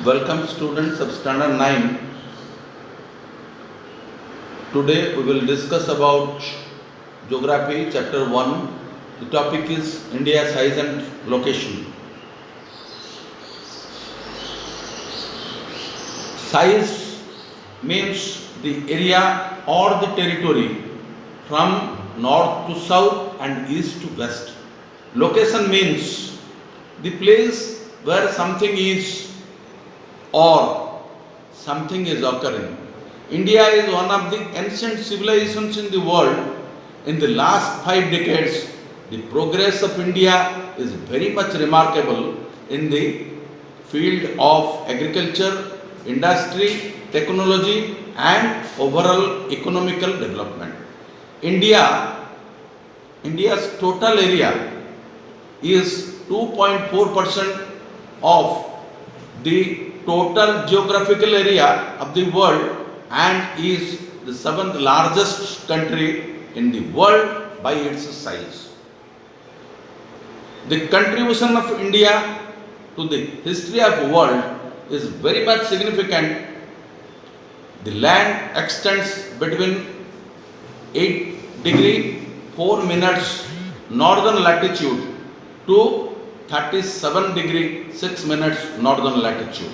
Welcome students of standard 9. Today we will discuss about geography chapter 1. The topic is India's size and location. Size means the area or the territory from north to south and east to west. Location means the place where something is or something is occurring. India is one of the ancient civilizations in the world. In the last 5 decades, the progress of India is very much remarkable in the field of agriculture, industry, technology and overall economical development. India's total area is 2.4% of the total geographical area of the world and is the 7th largest country in the world by its size. The contribution of India to the history of the world is very much significant. The land extends between 8 degree 4 minutes northern latitude to 37 degree 6 minutes northern latitude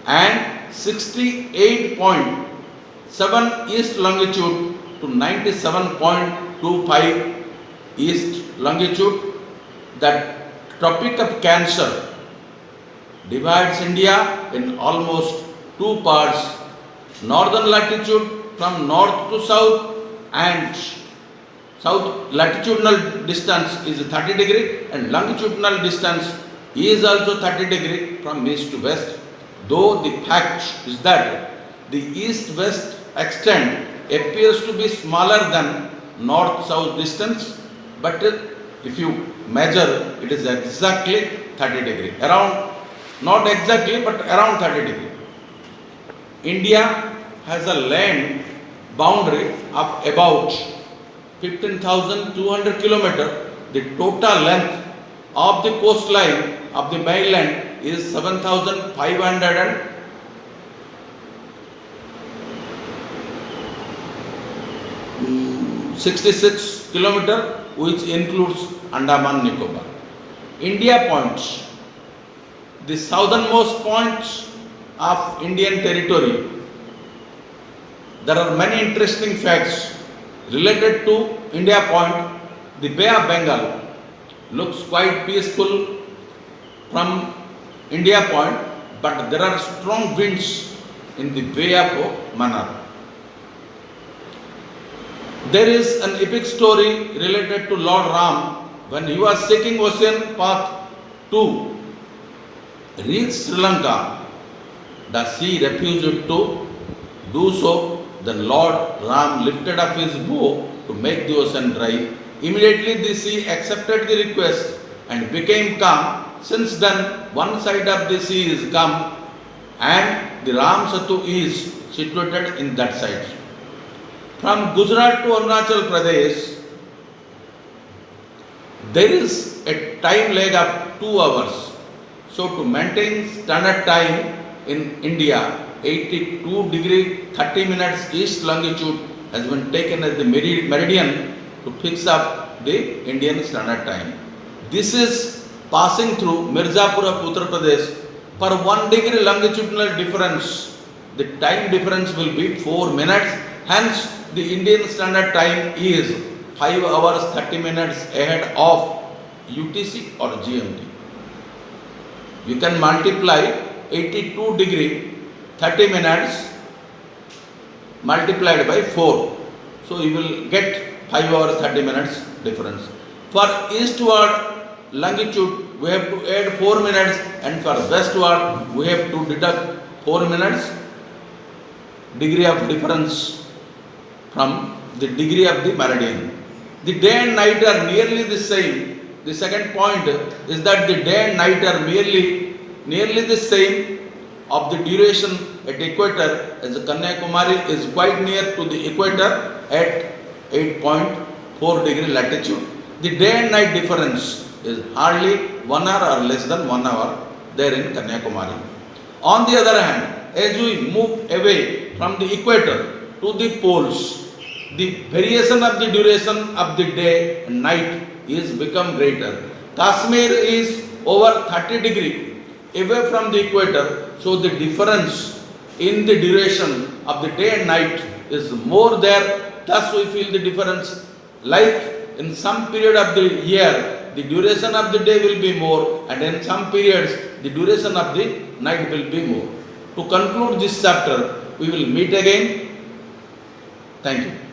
and 68.7 east longitude to 97.25 east longitude. The Tropic of Cancer divides India in almost 2 parts. Northern latitude from north to south and south latitudinal distance is 30 degree and longitudinal distance is also 30 degree from east to west. Though the fact is that the east-west extent appears to be smaller than north-south distance, but if you measure it is exactly 30 degree, around, not exactly but around 30 degree. India has a land boundary of about 15,200 kilometers. The total length of the coastline of the mainland is 7,566 kilometers, which includes Andaman Nicobar. India points, the southernmost points of Indian territory. There are many interesting facts related to India Point. The Bay of Bengal looks quite peaceful from India Point, but there are strong winds in the Bay of Mannar. There is an epic story related to Lord Ram when he was seeking ocean path to reach Sri Lanka. The sea refused to do so. Then Lord Ram lifted up his bow to make the ocean dry. Immediately the sea accepted the request and became calm. Since then, one side of the sea is calm and the Ram Setu is situated in that side. From Gujarat to Arunachal Pradesh, there is a time lag of 2 hours. So to maintain standard time in India, 82 degree 30 minutes east longitude has been taken as the meridian to fix up the Indian standard time. This is passing through Mirzapur of Uttar Pradesh. For 1 degree longitudinal difference, the time difference will be 4 minutes. Hence, the Indian standard time is 5 hours 30 minutes ahead of UTC or GMT. You can multiply 82 degree 30 minutes multiplied by 4. So you will get 5 hours 30 minutes difference. For eastward longitude we have to add 4 minutes and for westward we have to deduct 4 minutes degree of difference from the degree of the meridian. The day and night are nearly the same. The second point is that the day and night are nearly the same of the duration at equator, as Kanyakumari is quite near to the equator at 8.4 degree latitude. The day and night difference is hardly 1 hour or less than 1 hour there in Kanyakumari. On the other hand, as we move away from the equator to the poles, the variation of the duration of the day and night is become greater. Kashmir is over 30 degree away from the equator, so the difference in the duration of the day and night is more there. Thus we feel the difference, like in some period of the year the duration of the day will be more, and in some periods the duration of the night will be more. To conclude this chapter, we will meet again. Thank you.